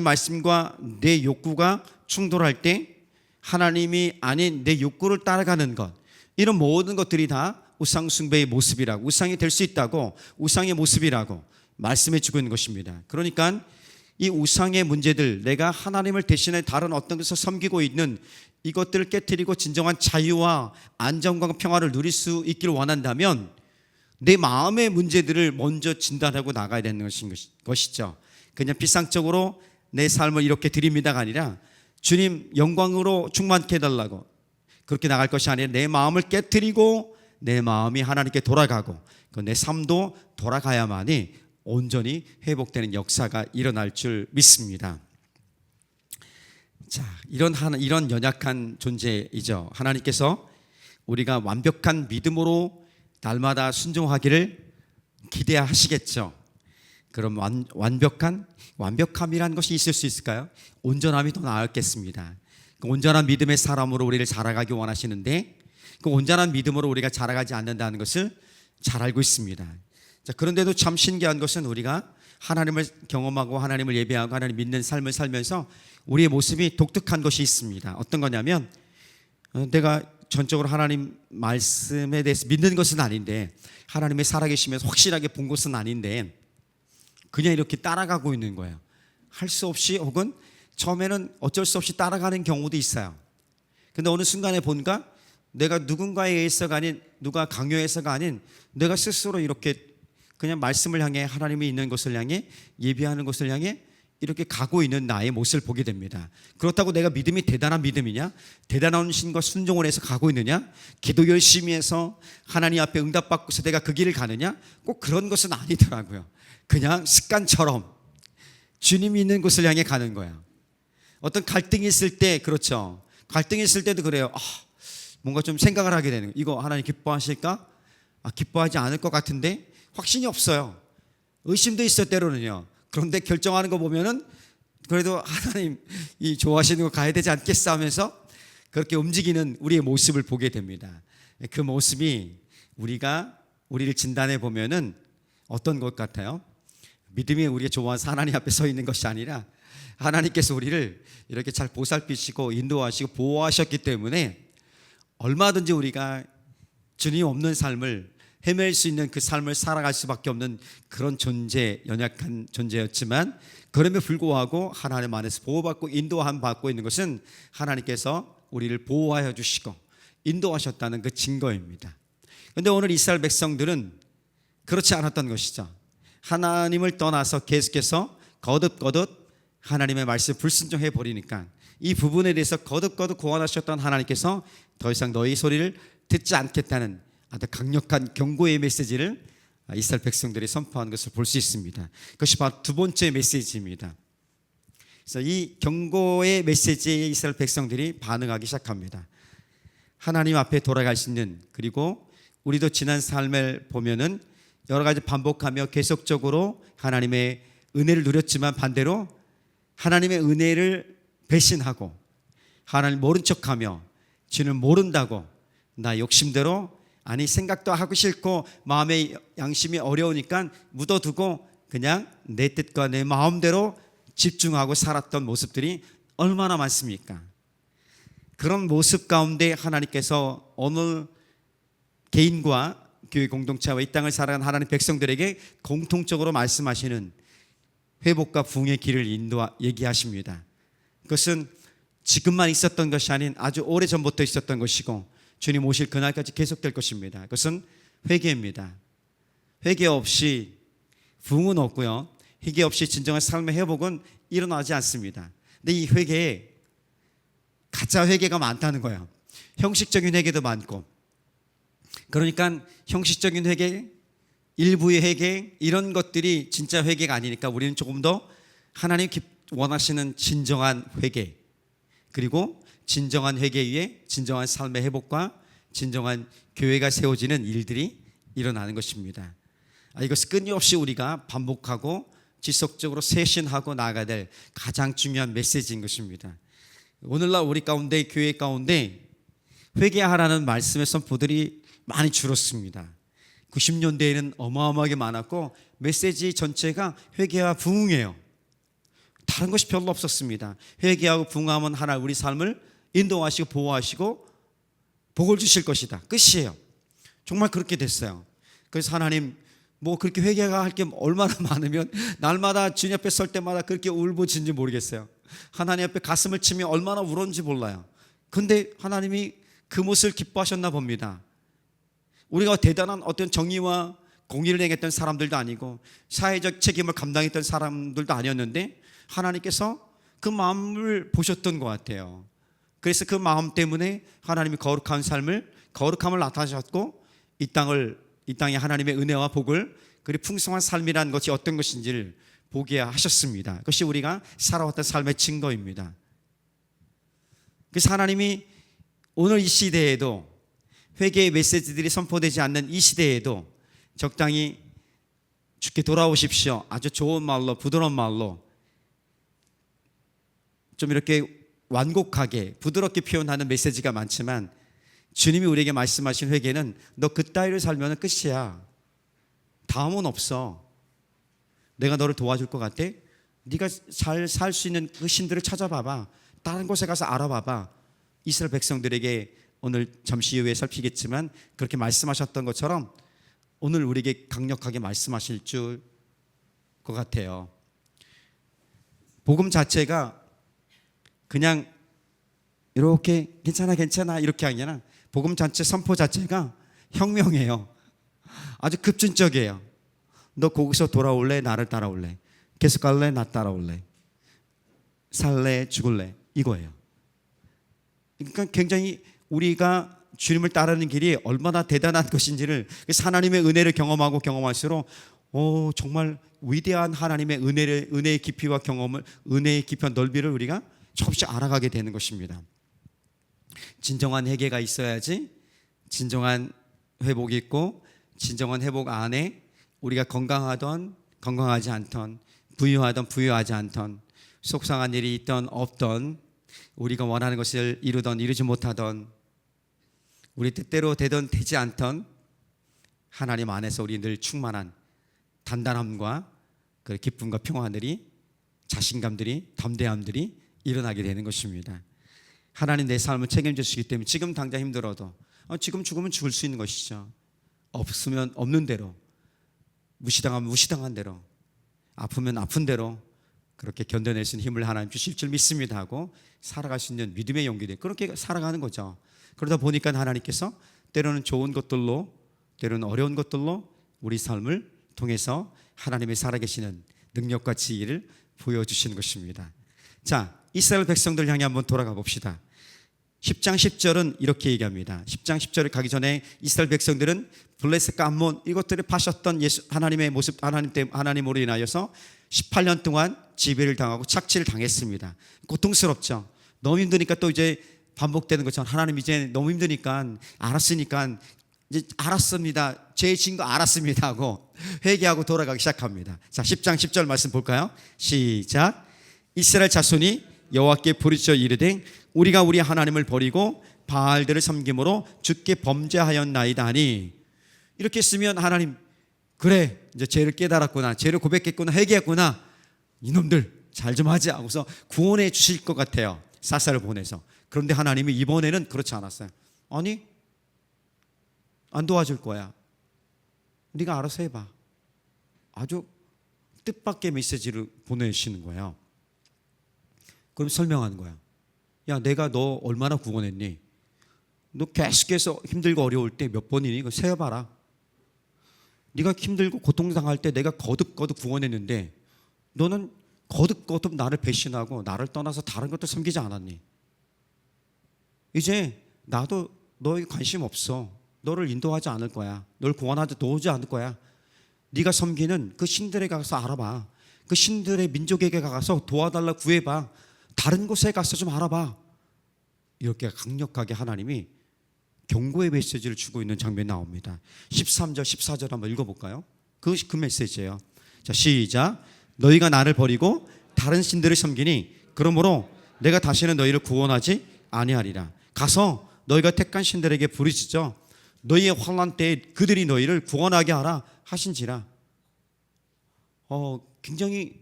말씀과 내 욕구가 충돌할 때 하나님이 아닌 내 욕구를 따라가는 것, 이런 모든 것들이 다 우상 숭배의 모습이라고, 우상이 될 수 있다고, 우상의 모습이라고 말씀해 주고 있는 것입니다. 그러니까 이 우상의 문제들, 내가 하나님을 대신해 다른 어떤 것을 섬기고 있는 이것들을 깨트리고 진정한 자유와 안정과 평화를 누릴 수 있기를 원한다면 내 마음의 문제들을 먼저 진단하고 나가야 되는 것이죠. 그냥 피상적으로 내 삶을 이렇게 드립니다가 아니라 주님 영광으로 충만케 해달라고 그렇게 나갈 것이 아니라 내 마음을 깨트리고 내 마음이 하나님께 돌아가고 내 삶도 돌아가야만이 온전히 회복되는 역사가 일어날 줄 믿습니다. 자, 이런 연약한 존재이죠. 하나님께서 우리가 완벽한 믿음으로 날마다 순종하기를 기대하시겠죠. 그럼 완벽함이라는 것이 있을 수 있을까요? 온전함이 더 나았겠습니다. 그 온전한 믿음의 사람으로 우리를 자라가기 원하시는데 그 온전한 믿음으로 우리가 자라가지 않는다는 것을 잘 알고 있습니다. 자, 그런데도 참 신기한 것은 우리가 하나님을 경험하고 하나님을 예배하고 하나님 믿는 삶을 살면서 우리의 모습이 독특한 것이 있습니다. 어떤 거냐면 내가 전적으로 하나님 말씀에 대해서 믿는 것은 아닌데, 하나님의 살아계시면서 확실하게 본 것은 아닌데 그냥 이렇게 따라가고 있는 거예요. 할 수 없이, 혹은 처음에는 어쩔 수 없이 따라가는 경우도 있어요. 근데 어느 순간에 보니까 내가 누군가에 의해서가 아닌, 누가 강요해서가 아닌, 내가 스스로 이렇게 그냥 말씀을 향해, 하나님이 있는 것을 향해, 예배하는 것을 향해 이렇게 가고 있는 나의 모습을 보게 됩니다. 그렇다고 내가 믿음이 대단한 믿음이냐, 대단한 신과 순종을 해서 가고 있느냐, 기도 열심히 해서 하나님 앞에 응답받고서 내가 그 길을 가느냐, 꼭 그런 것은 아니더라고요. 그냥 습관처럼 주님이 있는 곳을 향해 가는 거야. 어떤 갈등이 있을 때, 그렇죠, 갈등이 있을 때도 그래요. 뭔가 좀 생각을 하게 되는 거예요. 이거 하나님 기뻐하실까? 기뻐하지 않을 것 같은데 확신이 없어요. 의심도 있어, 때로는요. 그런데 결정하는 거 보면은 그래도 하나님 이 좋아하시는 거 가야 되지 않겠어 하면서 그렇게 움직이는 우리의 모습을 보게 됩니다. 그 모습이 우리를 진단해 보면은 어떤 것 같아요? 믿음이 우리가 좋아해서 하나님 앞에 서 있는 것이 아니라 하나님께서 우리를 이렇게 잘 보살피시고 인도하시고 보호하셨기 때문에 얼마든지 우리가 주님 없는 삶을 헤맬 수 있는 그 삶을 살아갈 수밖에 없는 그런 존재, 연약한 존재였지만 그럼에도 불구하고 하나님 안에서 보호받고 인도함 받고 있는 것은 하나님께서 우리를 보호하여 주시고 인도하셨다는 그 증거입니다. 그런데 오늘 이스라엘 백성들은 그렇지 않았던 것이죠. 하나님을 떠나서 계속해서 거듭 하나님의 말씀을 불순종해 버리니까 이 부분에 대해서 거듭 고안하셨던 하나님께서 더 이상 너희 소리를 듣지 않겠다는 아주 강력한 경고의 메시지를 이스라엘 백성들이 선포하는 것을 볼 수 있습니다. 그것이 바로 두 번째 메시지입니다. 그래서 이 경고의 메시지에 이스라엘 백성들이 반응하기 시작합니다. 하나님 앞에 돌아갈 수 있는, 그리고 우리도 지난 삶을 보면은 여러 가지 반복하며 계속적으로 하나님의 은혜를 누렸지만 반대로 하나님의 은혜를 배신하고 하나님 모른 척하며 주는 모른다고 나 욕심대로, 아니 생각도 하고 싫고 마음의 양심이 어려우니까 묻어두고 그냥 내 뜻과 내 마음대로 집중하고 살았던 모습들이 얼마나 많습니까? 그런 모습 가운데 하나님께서 어느 개인과 교회 공동체와 이 땅을 살아가는 하나님 백성들에게 공통적으로 말씀하시는 회복과 부흥의 길을 얘기하십니다. 그것은 지금만 있었던 것이 아닌 아주 오래전부터 있었던 것이고 주님 오실 그날까지 계속될 것입니다. 그것은 회개입니다. 회개 없이 부흥은 없고요, 회개 없이 진정한 삶의 회복은 일어나지 않습니다. 근데 이 회개에 가짜 회개가 많다는 거예요. 형식적인 회개도 많고, 그러니까 형식적인 회개, 일부의 회개, 이런 것들이 진짜 회개가 아니니까 우리는 조금 더 하나님 원하시는 진정한 회개, 그리고 진정한 회개 위에 진정한 삶의 회복과 진정한 교회가 세워지는 일들이 일어나는 것입니다. 이것은 끊임없이 우리가 반복하고 지속적으로 쇄신하고 나아가야 될 가장 중요한 메시지인 것입니다. 오늘날 우리 가운데, 교회 가운데 회개하라는 말씀의 선포들이 많이 줄었습니다. 90년대에는 어마어마하게 많았고 메시지 전체가 회개와 부흥이에요. 다른 것이 별로 없었습니다. 회개하고 부흥하면 하나님 우리 삶을 인도하시고 보호하시고 복을 주실 것이다, 끝이에요. 정말 그렇게 됐어요. 그래서 하나님 그렇게 회개가 할 게 얼마나 많으면 날마다 주님 앞에 설 때마다 그렇게 울부짖는지 모르겠어요. 하나님 앞에 가슴을 치며 얼마나 울었는지 몰라요. 근데 하나님이 그 모습을 기뻐하셨나 봅니다. 우리가 대단한 어떤 정의와 공의를 행했던 사람들도 아니고 사회적 책임을 감당했던 사람들도 아니었는데 하나님께서 그 마음을 보셨던 것 같아요. 그래서 그 마음 때문에 하나님이 거룩함을 나타내셨고 이 땅에 하나님의 은혜와 복을, 그리고 풍성한 삶이라는 것이 어떤 것인지를 보게 하셨습니다. 그것이 우리가 살아왔던 삶의 증거입니다. 그래서 하나님이 오늘 이 시대에도 회개의 메시지들이 선포되지 않는 이 시대에도 적당히 주께 돌아오십시오, 아주 좋은 말로, 부드러운 말로 좀 이렇게 완곡하게 부드럽게 표현하는 메시지가 많지만 주님이 우리에게 말씀하신 회개는 너 그따위를 살면 끝이야, 다음은 없어, 내가 너를 도와줄 것 같아? 네가 잘 살 수 있는 그 신들을 찾아봐봐, 다른 곳에 가서 알아봐봐. 이스라엘 백성들에게 오늘 잠시 후에 살피겠지만 그렇게 말씀하셨던 것처럼 오늘 우리에게 강력하게 말씀하실 줄 것 같아요. 복음 자체가 그냥 이렇게 괜찮아 이렇게 아니라 복음 자체 선포 자체가 혁명이에요. 아주 급진적이에요. 너 거기서 돌아올래? 나를 따라올래? 계속 갈래? 나 따라올래? 살래? 죽을래? 이거예요. 그러니까 굉장히 우리가 주님을 따르는 길이 얼마나 대단한 것인지를, 하나님의 은혜를 경험하고 경험할수록 정말 위대한 하나님의 은혜의 깊이와 경험을, 은혜의 깊이와 넓이를 우리가 조금씩 알아가게 되는 것입니다. 진정한 회개가 있어야지 진정한 회복이 있고, 진정한 회복 안에 우리가 건강하던 건강하지 않던, 부유하던 부유하지 않던, 속상한 일이 있던 없던, 우리가 원하는 것을 이루던 이루지 못하던, 우리 뜻대로 되던 되지 않던 하나님 안에서 우리 늘 충만한 단단함과 그 기쁨과 평화들이, 자신감들이, 담대함들이 일어나게 되는 것입니다. 하나님 내 삶을 책임져 주시기 때문에 지금 당장 힘들어도 지금 죽으면 죽을 수 있는 것이죠. 없으면 없는 대로, 무시당하면 무시당한 대로, 아프면 아픈 대로 그렇게 견뎌낼 수 있는 힘을 하나님 주실 줄 믿습니다 하고 살아갈 수 있는 믿음의 용기들, 그렇게 살아가는 거죠. 그러다 보니까 하나님께서 때로는 좋은 것들로, 때로는 어려운 것들로 우리 삶을 통해서 하나님의 살아계시는 능력과 지혜를 보여주시는 것입니다. 자, 이스라엘 백성들 향해 한번 돌아가 봅시다. 10장 10절은 이렇게 얘기합니다. 10장 10절을 가기 전에 이스라엘 백성들은 블레셋과 암몬 이것들을 파셨던 하나님의 모습, 하나님으로 인하여서 18년 동안 지배를 당하고 착취를 당했습니다. 고통스럽죠. 너무 힘드니까 또 이제 반복되는 것처럼 하나님 이제 너무 힘드니까 알았으니까 이제 알았습니다, 죄 진 거 알았습니다 하고 회개하고 돌아가기 시작합니다. 자, 10장 10절 말씀 볼까요? 시작. 이스라엘 자손이 여호와께 부르짖어 이르되 우리가 우리 하나님을 버리고 바알들을 섬김으로 주께 범죄하였나이다 하니, 이렇게 쓰면 하나님 그래 이제 죄를 깨달았구나, 죄를 고백했구나, 회개했구나, 이놈들 잘 좀 하지 하고서 구원해 주실 것 같아요, 사사를 보내서. 그런데 하나님이 이번에는 그렇지 않았어요. 아니 안 도와줄 거야. 네가 알아서 해봐. 아주 뜻밖의 메시지를 보내시는 거예요. 그럼 설명하는 거야. 야, 내가 너 얼마나 구원했니? 너 계속해서 힘들고 어려울 때 몇 번이니? 이거 세어봐라. 네가 힘들고 고통당할 때 내가 거듭거듭 구원했는데 너는 거듭거듭 나를 배신하고 나를 떠나서 다른 것도 섬기지 않았니? 이제 나도 너에게 관심 없어. 너를 인도하지 않을 거야. 널 구원하지 도우지 않을 거야. 네가 섬기는 그 신들에게 가서 알아봐. 그 신들의 민족에게 가서 도와달라 구해봐. 다른 곳에 가서 좀 알아봐. 이렇게 강력하게 하나님이 경고의 메시지를 주고 있는 장면이 나옵니다. 13절 14절 한번 읽어볼까요? 그것이 그 메시지예요. 자, 시작. 너희가 나를 버리고 다른 신들을 섬기니 그러므로 내가 다시는 너희를 구원하지 아니하리라. 가서 너희가 택한 신들에게 부르짖어 너희의 환난 때에 그들이 너희를 구원하게 하라 하신지라. 굉장히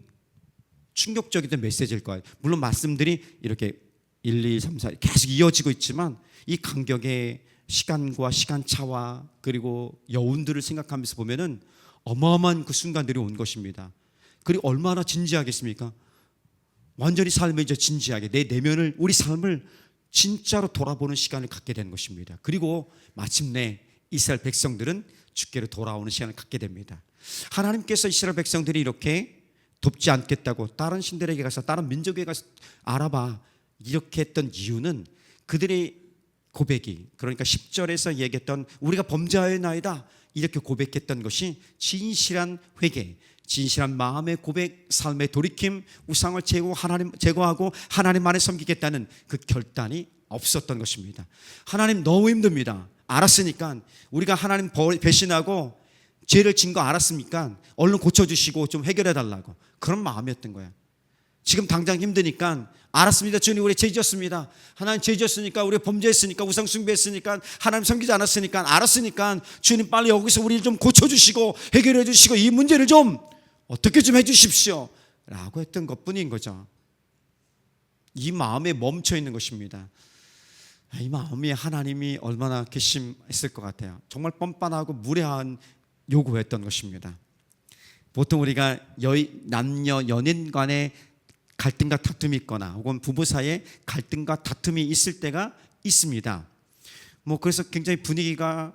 충격적인 메시지일 거예요. 물론 말씀들이 이렇게 1, 2, 3, 4 계속 이어지고 있지만 이 간격의 시간과 시간차와 그리고 여운들을 생각하면서 보면은 어마어마한 그 순간들이 온 것입니다. 그리고 얼마나 진지하겠습니까? 완전히 삶에 이제 진지하게 내 내면을, 우리 삶을 진짜로 돌아보는 시간을 갖게 되는 것입니다. 그리고 마침내 이스라엘 백성들은 주께로 돌아오는 시간을 갖게 됩니다. 하나님께서 이스라엘 백성들이 이렇게 돕지 않겠다고 다른 신들에게 가서 다른 민족에 가서 알아봐 이렇게 했던 이유는 그들의 고백이, 그러니까 10절에서 얘기했던 우리가 범죄하였나이다 이렇게 고백했던 것이 진실한 회개, 진실한 마음의 고백, 삶의 돌이킴, 우상을 제거하고 하나님만을 섬기겠다는 그 결단이 없었던 것입니다. 하나님 너무 힘듭니다. 알았으니까, 우리가 하나님 배신하고 죄를 진 거 알았으니까 얼른 고쳐주시고 좀 해결해 달라고, 그런 마음이었던 거야. 지금 당장 힘드니까 알았습니다. 주님, 우리 죄 지었습니다. 하나님 죄 지었으니까, 우리 범죄했으니까, 우상 숭배했으니까, 하나님 섬기지 않았으니까, 알았으니까 주님 빨리 여기서 우리를 좀 고쳐주시고 해결해 주시고 이 문제를 좀 어떻게 좀 해주십시오 라고 했던 것뿐인 거죠. 이 마음에 멈춰 있는 것입니다. 이 마음이 하나님이 얼마나 괘씸했을 것 같아요. 정말 뻔뻔하고 무례한 요구했던 것입니다. 보통 우리가 남녀 연인 간의 갈등과 다툼이 있거나 혹은 부부 사이에 갈등과 다툼이 있을 때가 있습니다. 그래서 굉장히 분위기가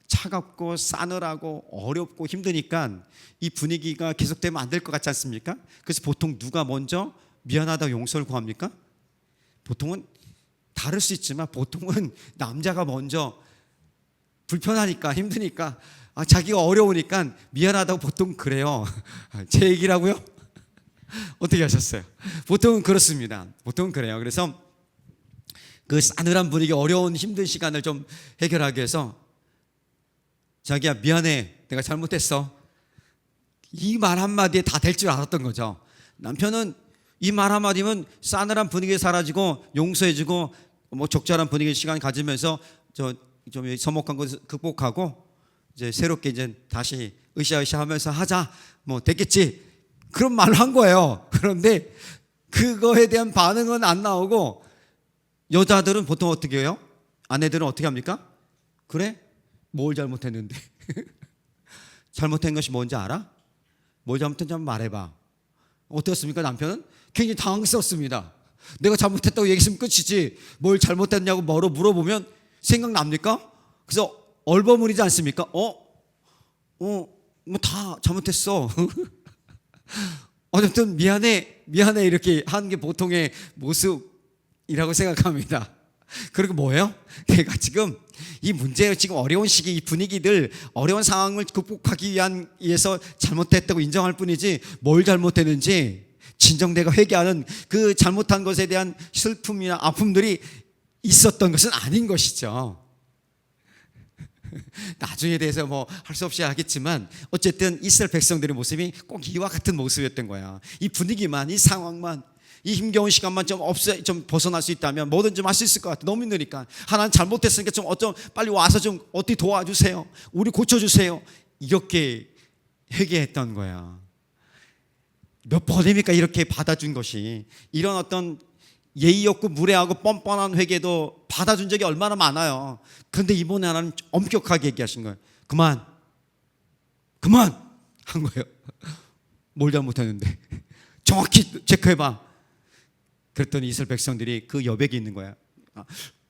차갑고 싸늘하고 어렵고 힘드니까 이 분위기가 계속되면 안 될 것 같지 않습니까? 그래서 보통 누가 먼저 미안하다고 용서를 구합니까? 보통은 다를 수 있지만 보통은 남자가 먼저 불편하니까, 힘드니까, 자기가 어려우니까 미안하다고 보통 그래요. 제 얘기라고요? 어떻게 하셨어요? 보통은 그렇습니다. 보통은 그래요. 그래서 그 싸늘한 분위기, 어려운 힘든 시간을 좀 해결하기 위해서 자기야 미안해, 내가 잘못했어, 이 말 한마디에 다 될 줄 알았던 거죠. 남편은 이 말 한마디면 싸늘한 분위기 사라지고 용서해주고 적절한 분위기 시간 가지면서 좀 서먹한 것을 극복하고 이제 새롭게 이제 다시 으쌰으쌰 하면서 하자, 됐겠지, 그런 말을 한 거예요. 그런데 그거에 대한 반응은 안 나오고 여자들은 보통 어떻게 해요? 아내들은 어떻게 합니까? 그래? 뭘 잘못했는데? 잘못한 것이 뭔지 알아? 뭘 잘못했는지 한번 말해봐. 어떻습니까? 남편은 굉장히 당황스럽습니다. 내가 잘못했다고 얘기했으면 끝이지 뭘 잘못했냐고 뭐로 물어보면 생각납니까? 그래서 얼버무리지 않습니까? 다 잘못했어. 어쨌든 미안해 이렇게 하는 게 보통의 모습이라고 생각합니다. 그리고 뭐예요? 걔가 지금 이 문제, 지금 어려운 시기, 이 분위기들, 어려운 상황을 극복하기 위해서 잘못했다고 인정할 뿐이지 뭘 잘못했는지 진정 내가 회개하는 그 잘못한 것에 대한 슬픔이나 아픔들이 있었던 것은 아닌 것이죠. 나중에 대해서 할 수 없이 하겠지만 어쨌든 이스라엘 백성들의 모습이 꼭 이와 같은 모습이었던 거야. 이 분위기만, 이 상황만, 이 힘겨운 시간만 좀 벗어날 수 있다면 뭐든 좀 할 수 있을 것 같아. 너무 힘드니까 하나님 잘못했으니까 빨리 와서 좀 어떻게 도와주세요, 우리 고쳐주세요, 이렇게 회개했던 거야. 몇 번입니까 이렇게 받아준 것이. 이런 어떤 예의 없고 무례하고 뻔뻔한 회개도 받아준 적이 얼마나 많아요. 그런데 이번에 하나님 엄격하게 얘기하신 거예요. 그만, 그만 한 거예요. 뭘 잘못했는데 정확히 체크해봐. 그랬더니 이스라엘 백성들이 그 여백이 있는 거야.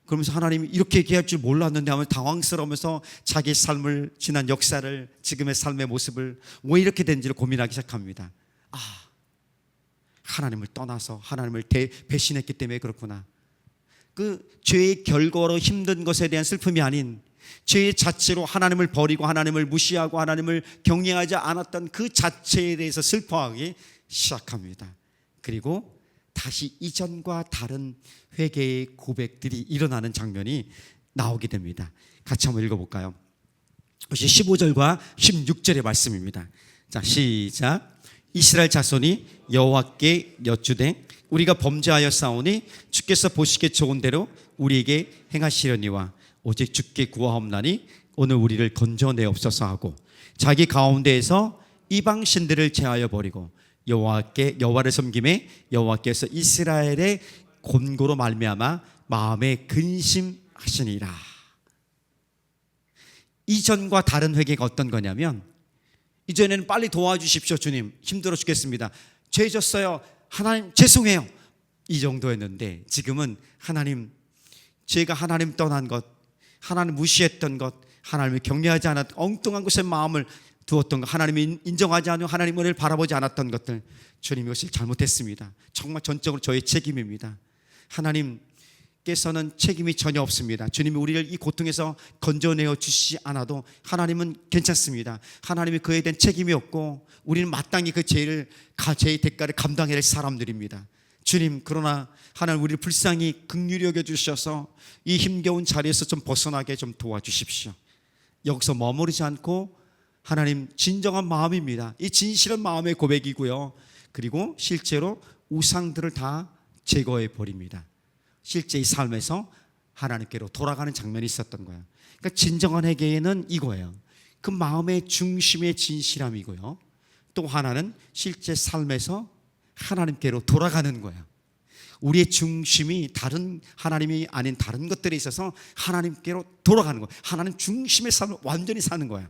그러면서 하나님이 이렇게 얘기할 줄 몰랐는데 하면 당황스러우면서 자기 삶을, 지난 역사를, 지금의 삶의 모습을 왜 이렇게 된지를 고민하기 시작합니다. 하나님을 떠나서 하나님을 배신했기 때문에 그렇구나. 그 죄의 결과로 힘든 것에 대한 슬픔이 아닌 죄 자체로 하나님을 버리고 하나님을 무시하고 하나님을 경외하지 않았던 그 자체에 대해서 슬퍼하기 시작합니다. 그리고 다시 이전과 다른 회개의 고백들이 일어나는 장면이 나오게 됩니다. 같이 한번 읽어볼까요? 15절과 16절의 말씀입니다. 자, 시작. 이스라엘 자손이 여호와께 여쭈되 우리가 범죄하여 싸우니 주께서 보시기에 좋은 대로 우리에게 행하시려니와 오직 주께 구하옵나니 오늘 우리를 건져내옵소서 하고 자기 가운데에서 이방 신들을 제하여 버리고 여호와를 섬김에 여호와께서 이스라엘의 곤고로 말미암아 마음에 근심하시니라. 이전과 다른 회개가 어떤 거냐면, 이전에는 빨리 도와주십시오 주님, 힘들어 죽겠습니다, 죄 졌어요, 하나님 죄송해요, 이 정도였는데 지금은 하나님, 제가 하나님 떠난 것, 하나님 무시했던 것, 하나님을 경외하지 않았던 엉뚱한 곳에 마음을 두었던 것, 하나님이 인정하지 않으며 하나님 은혜를 바라보지 않았던 것들, 주님 이것을 잘못했습니다. 정말 전적으로 저의 책임입니다. 하나님께서는 책임이 전혀 없습니다. 주님이 우리를 이 고통에서 건져내어 주시지 않아도 하나님은 괜찮습니다. 하나님이 그에 대한 책임이 없고 우리는 마땅히 그 죄의 대가를 감당해야 할 사람들입니다. 주님, 그러나 하나님 우리를 불쌍히 긍휼히 여겨주셔서 이 힘겨운 자리에서 좀 벗어나게 좀 도와주십시오. 여기서 머무르지 않고 하나님, 진정한 마음입니다. 이 진실한 마음의 고백이고요. 그리고 실제로 우상들을 다 제거해 버립니다. 실제 이 삶에서 하나님께로 돌아가는 장면이 있었던 거예요. 그러니까 진정한 회개는 이거예요. 그 마음의 중심의 진실함이고요. 또 하나는 실제 삶에서 하나님께로 돌아가는 거예요. 우리의 중심이 다른 하나님이 아닌 다른 것들에 있어서 하나님께로 돌아가는 거예요. 하나님 중심의 삶을 완전히 사는 거예요.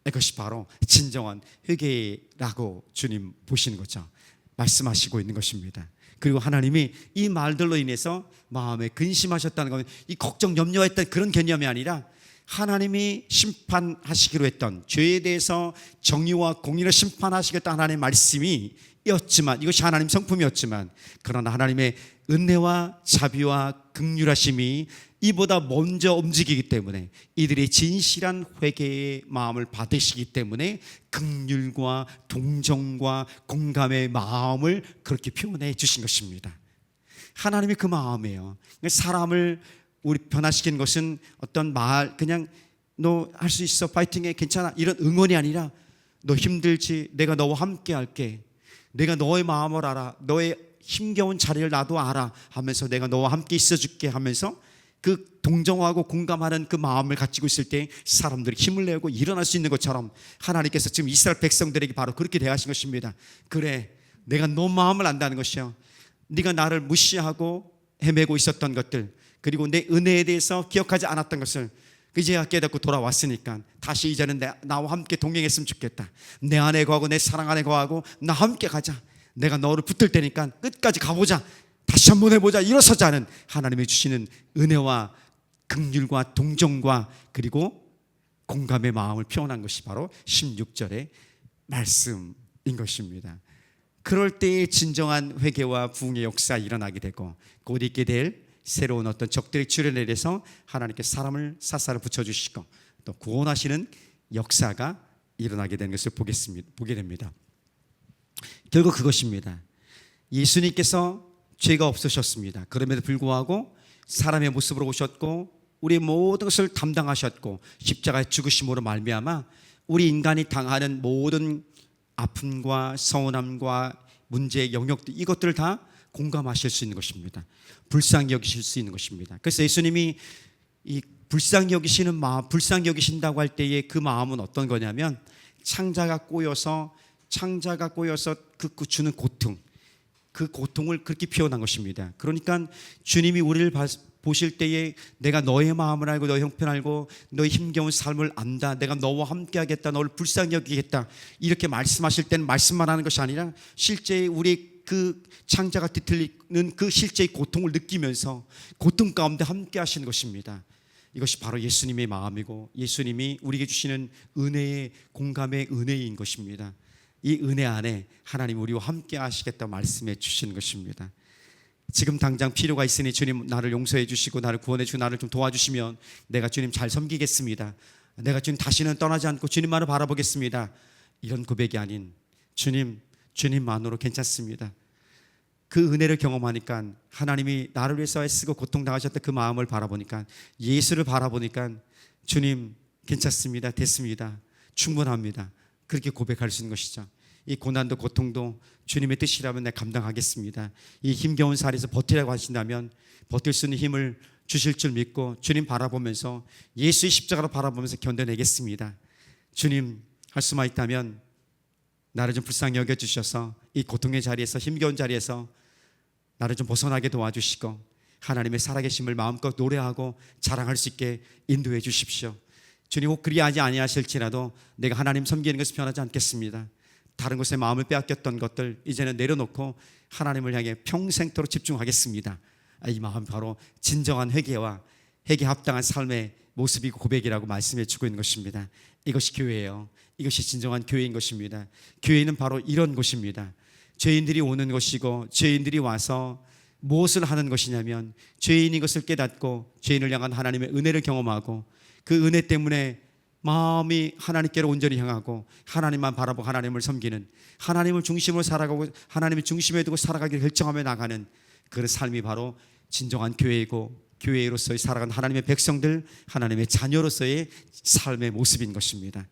이것이 바로 진정한 회개라고 주님 보시는 거죠. 말씀하시고 있는 것입니다. 그리고 하나님이 이 말들로 인해서 마음에 근심하셨다는 건 이 걱정 염려했던 그런 개념이 아니라 하나님이 심판하시기로 했던 죄에 대해서 정의와 공의를 심판하시겠다 하나님의 말씀이 였지만, 이것이 하나님 성품이었지만, 그러나 하나님의 은혜와 자비와 긍휼하심이 이보다 먼저 움직이기 때문에 이들이 진실한 회개의 마음을 받으시기 때문에 긍휼과 동정과 공감의 마음을 그렇게 표현해 주신 것입니다. 하나님이 그 마음이에요. 사람을 우리 변화시키는 것은 어떤 말, 그냥 너 할 수 있어, 파이팅해, 괜찮아, 이런 응원이 아니라 너 힘들지, 내가 너와 함께 할게, 내가 너의 마음을 알아, 너의 힘겨운 자리를 나도 알아 하면서 내가 너와 함께 있어줄게 하면서 그 동정하고 공감하는 그 마음을 가지고 있을 때 사람들이 힘을 내고 일어날 수 있는 것처럼 하나님께서 지금 이스라엘 백성들에게 바로 그렇게 대하신 것입니다. 그래, 내가 너 마음을 안다는 것이요, 네가 나를 무시하고 헤매고 있었던 것들, 그리고 내 은혜에 대해서 기억하지 않았던 것을 이제야 깨닫고 돌아왔으니까 다시 이제는 나와 함께 동행했으면 좋겠다. 내 안에 거하고 내 사랑 안에 거하고 나 함께 가자. 내가 너를 붙들 테니까 끝까지 가보자. 다시 한번 해보자. 일어서자는 하나님이 주시는 은혜와 긍휼과 동정과 그리고 공감의 마음을 표현한 것이 바로 16절의 말씀인 것입니다. 그럴 때에 진정한 회개와 부흥의 역사가 일어나게 되고 곧 있게 될 새로운 어떤 적들의 출현에 대해서 하나님께 사람을 사사를 붙여주시고 또 구원하시는 역사가 일어나게 되는 것을 보게 됩니다. 결국 그것입니다. 예수님께서 죄가 없으셨습니다. 그럼에도 불구하고 사람의 모습으로 오셨고 우리의 모든 것을 담당하셨고 십자가의 죽으심으로 말미암아 우리 인간이 당하는 모든 아픔과 서운함과 문제의 영역들, 이것들을 다 공감하실 수 있는 것입니다. 불쌍히 여기실 수 있는 것입니다. 그래서 예수님이 이 불쌍히 여기시는 마음, 불쌍히 여기신다고 할 때의 그 마음은 어떤 거냐면 창자가 꼬여서 그 주는 고통, 그 고통을 그렇게 표현한 것입니다. 그러니까 주님이 우리를 보실 때에 내가 너의 마음을 알고 너의 형편을 알고 너의 힘겨운 삶을 안다. 내가 너와 함께하겠다. 너를 불쌍히 여기겠다. 이렇게 말씀하실 때는 말씀만 하는 것이 아니라 실제 우리 그 창자가 뒤틀리는 그 실제의 고통을 느끼면서 고통 가운데 함께 하시는 것입니다. 이것이 바로 예수님의 마음이고 예수님이 우리에게 주시는 은혜의 공감의 은혜인 것입니다. 이 은혜 안에 하나님 우리와 함께 하시겠다 말씀해 주시는 것입니다. 지금 당장 필요가 있으니 주님 나를 용서해 주시고 나를 구원해 주시고 나를 좀 도와주시면 내가 주님 잘 섬기겠습니다. 내가 주님 다시는 떠나지 않고 주님만을 바라보겠습니다. 이런 고백이 아닌 주님만으로 괜찮습니다. 그 은혜를 경험하니까 하나님이 나를 위해서 애쓰고 고통당하셨던 그 마음을 바라보니까 예수를 바라보니까 주님 괜찮습니다. 됐습니다. 충분합니다. 그렇게 고백할 수 있는 것이죠. 이 고난도 고통도 주님의 뜻이라면 내가 감당하겠습니다. 이 힘겨운 살에서 버티라고 하신다면 버틸 수 있는 힘을 주실 줄 믿고 주님 바라보면서 예수의 십자가로 바라보면서 견뎌내겠습니다. 주님 할 수만 있다면 나를 좀 불쌍히 여겨주셔서 이 고통의 자리에서 힘겨운 자리에서 나를 좀 벗어나게 도와주시고 하나님의 살아계심을 마음껏 노래하고 자랑할 수 있게 인도해 주십시오. 주님 혹 그리하지 아니하실지라도 내가 하나님 섬기는 것을 변하지 않겠습니다. 다른 곳에 마음을 빼앗겼던 것들 이제는 내려놓고 하나님을 향해 평생토록 집중하겠습니다. 이 마음 바로 진정한 회개와 회개 합당한 삶의 모습이고 고백이라고 말씀해 주고 있는 것입니다. 이것이 교회예요. 이것이 진정한 교회인 것입니다. 교회는 바로 이런 곳입니다. 죄인들이 오는 것이고 죄인들이 와서 무엇을 하는 것이냐면 죄인인 것을 깨닫고 죄인을 향한 하나님의 은혜를 경험하고 그 은혜 때문에 마음이 하나님께로 온전히 향하고 하나님만 바라보고 하나님을 섬기는 하나님을 중심으로 살아가고 하나님을 중심에 두고 살아가기를 결정하며 나가는 그런 삶이 바로 진정한 교회이고 교회로서의 살아가는 하나님의 백성들 하나님의 자녀로서의 삶의 모습인 것입니다.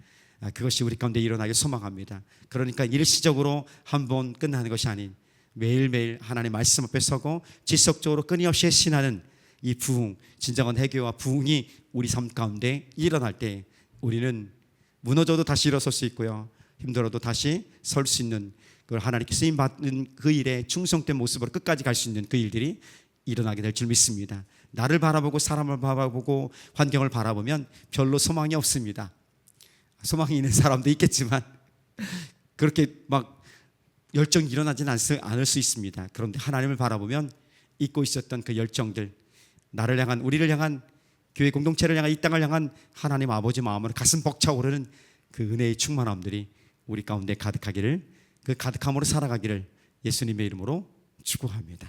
그것이 우리 가운데 일어나길 소망합니다. 그러니까 일시적으로 한번 끝나는 것이 아닌 매일매일 하나님의 말씀 앞에 서고 지속적으로 끊임없이 신하는 이 부흥, 진정한 회개와 부흥이 우리 삶 가운데 일어날 때 우리는 무너져도 다시 일어설 수 있고요, 힘들어도 다시 설 수 있는 그걸 하나님께 쓰임받는 그 일에 충성된 모습으로 끝까지 갈 수 있는 그 일들이 일어나게 될 줄 믿습니다. 나를 바라보고 사람을 바라보고 환경을 바라보면 별로 소망이 없습니다. 소망이 있는 사람도 있겠지만 그렇게 막 열정이 일어나지는 않을 수 있습니다. 그런데 하나님을 바라보면 잊고 있었던 그 열정들, 나를 향한, 우리를 향한, 교회 공동체를 향한, 이 땅을 향한 하나님 아버지 마음으로 가슴 벅차오르는 그 은혜의 충만함들이 우리 가운데 가득하기를, 그 가득함으로 살아가기를 예수님의 이름으로 축복합니다.